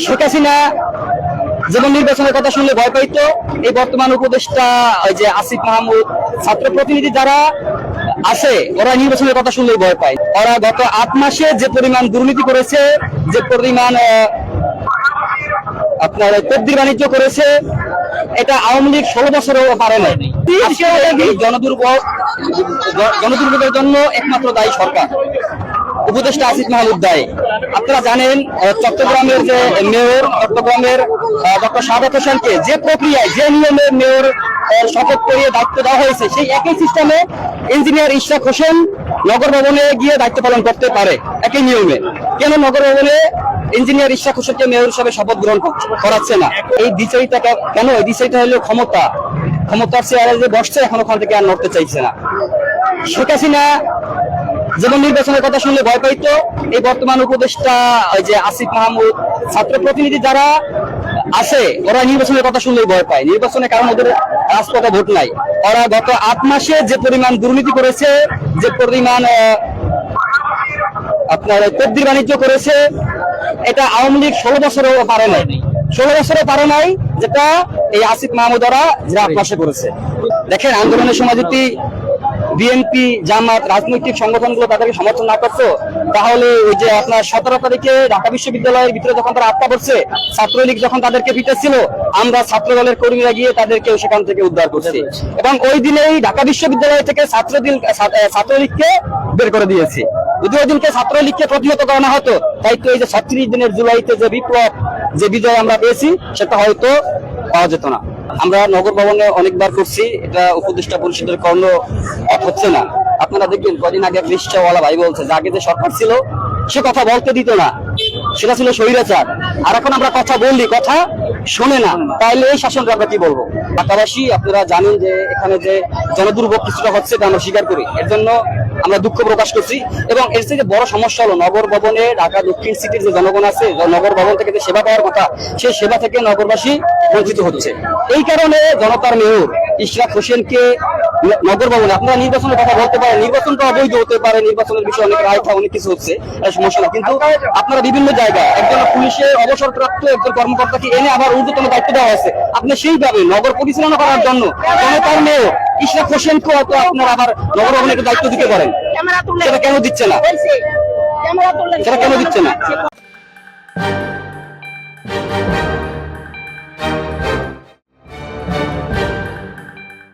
শেখ হাসিনা যেমন নির্বাচনের কথা শুনলে ভয় পাইতো, এই বর্তমান উপদেষ্টা ওই যে আসিফ মাহমুদ, ছাত্র প্রতিনিধি যারা আছে ওরা নির্বাচনের কথা শুনলেই ভয় পায়। ওরা গত 8 মাসে যে পরিমাণ দুর্নীতি করেছে, যে পরিমাণ আপনার তদ্বির বাণিজ্য করেছে, এটা আওয়ামী লীগ 16 বছরেও পারে নাই। এই জনদুর্ভোগের জন্য একমাত্র দায়ী সরকার, উপদেষ্টা আসিফ মাহমুদ দায়ী। আপনারা জানেন চট্টগ্রামের যে মেয়র, চট্টগ্রামের ডক্টর সাদাত হোসেনকে যে প্রক্রিয়ায় যে নিয়মে মেয়র শপথ করিয়ে দায়িত্ব দেওয়া হয়েছে, সেই একই সিস্টেমে ইঞ্জিনিয়ার ইশরাক হোসেন নগর ভবনে গিয়ে দায়িত্ব পালন করতে পারে একই নিয়মে। কেন নগর ভবনে ইঞ্জিনিয়ার ইশরাক হোসেনকে মেয়র হিসাবে শপথ গ্রহণ করাচ্ছে না? এই দ্বিচারিতা কেন? এই দ্বিচারিতা হলো ক্ষমতার চেয়ারে যে বসছে, এখন ওখান থেকে আর নড়তে চাইছে না। শেখ হাসিনা যেমন নির্বাচনের কথা শুনলে ভয় পাইতো, এই বর্তমান উপদেষ্টা ওই যে আসিফ মাহমুদ, ছাত্র প্রতিনিধি যারা আছে ওরা নির্বাচনের কথা শুনলেই ভয় পায়। নির্বাচনের কারণ ওদের রাজপথে ভোট নাই। ওরা গত 8 মাসে যে পরিমাণ দুর্নীতি করেছে, যে পরিমাণ আপনার তদ্বির বাণিজ্য করেছে, এটা আওয়ামী লীগ 16 বছরেও পারে নাই। 16 বছরে পারে নাই, যেটা এই আসিফ মাহমুদ ওরা 8 মাসে করেছে। দেখেন, আন্দোলনের সময় যদি বিএনপি, জামাত, রাজনৈতিক সংগঠনগুলো তাদেরকে সমর্থন না করতো, তাহলে ওই যে আপনার 17 তারিখে ঢাকা বিশ্ববিদ্যালয়ের ভিতরে যখন তারা আটকা পড়ছে, ছাত্রলীগ যখন তাদেরকে পিটাচ্ছিল, আমরা ছাত্র দলের কর্মীরা গিয়ে তাদেরকে সেখান থেকে উদ্ধার করছি, এবং ওই দিনেই ঢাকা বিশ্ববিদ্যালয় থেকে ছাত্রলীগকে বের করে দিয়েছি। যদি ওই দিনকে ছাত্রলীগকে প্রতিহত করা না হতো, তাই তো এই যে 36 দিনের জুলাইতে যে বিপ্লব, যে বিজয় আমরা পেয়েছি, সেটা হয়তো পাওয়া যেত না। আমরা নগর ভবনে অনেকবার করছি, এটা উপদেষ্টা পরিষদের কর্ণ হচ্ছে না। আপনারা দেখবেন কদিন আগে রিকশাওয়ালা ভাই বলছে যে আগে যে সরকার ছিল সে কথা বলতে দিত না, সেটা ছিল স্বৈরাচার। আর এখন আমরা কথা বললি, কথা শোনে না, তাহলে এই শাসনটা আমরা কি বলবো? ঢাকাবাসী আপনারা জানেন যে এখানে যে জনদুর্ভোগ কিছুটা হচ্ছে, এটা আমরা স্বীকার করি, এর জন্য আমরা দুঃখ প্রকাশ করছি। এবং এর থেকে বড় সমস্যা হলো নগর ভবনে ঢাকা দক্ষিণ সিটির যে জনগণ আছে, নগর ভবন থেকে যে সেবা পাওয়ার কথা, সেই সেবা থেকে নগরবাসী বঞ্চিত হচ্ছে। এই কারণে জনতার মেয়র ইশরাক হোসেনকে নগর ভবনে, আপনারা নির্বাচনের কথা বলতে পারেন, নির্বাচনটা অবৈধ হতে পারে, নির্বাচনের বিষয়ে অনেক রায় অনেক কিছু হচ্ছে, সমস্যা না, কিন্তু আপনারা বিভিন্ন জায়গায় একজন পুলিশের অবসরপ্রাপ্ত একজন কর্মকর্তাকে এনে আবার ঊর্ধ্বতন দায়িত্ব দেওয়া হয়েছে, আপনি সেইভাবে নগর পরিচালনা করার জন্য জনতার মেয়র ইশরাক হোসেনকে হয়তো আপনারা আবার নগর ভবনে দায়িত্ব দিতে পারেন, সেটা কেন দিচ্ছে না?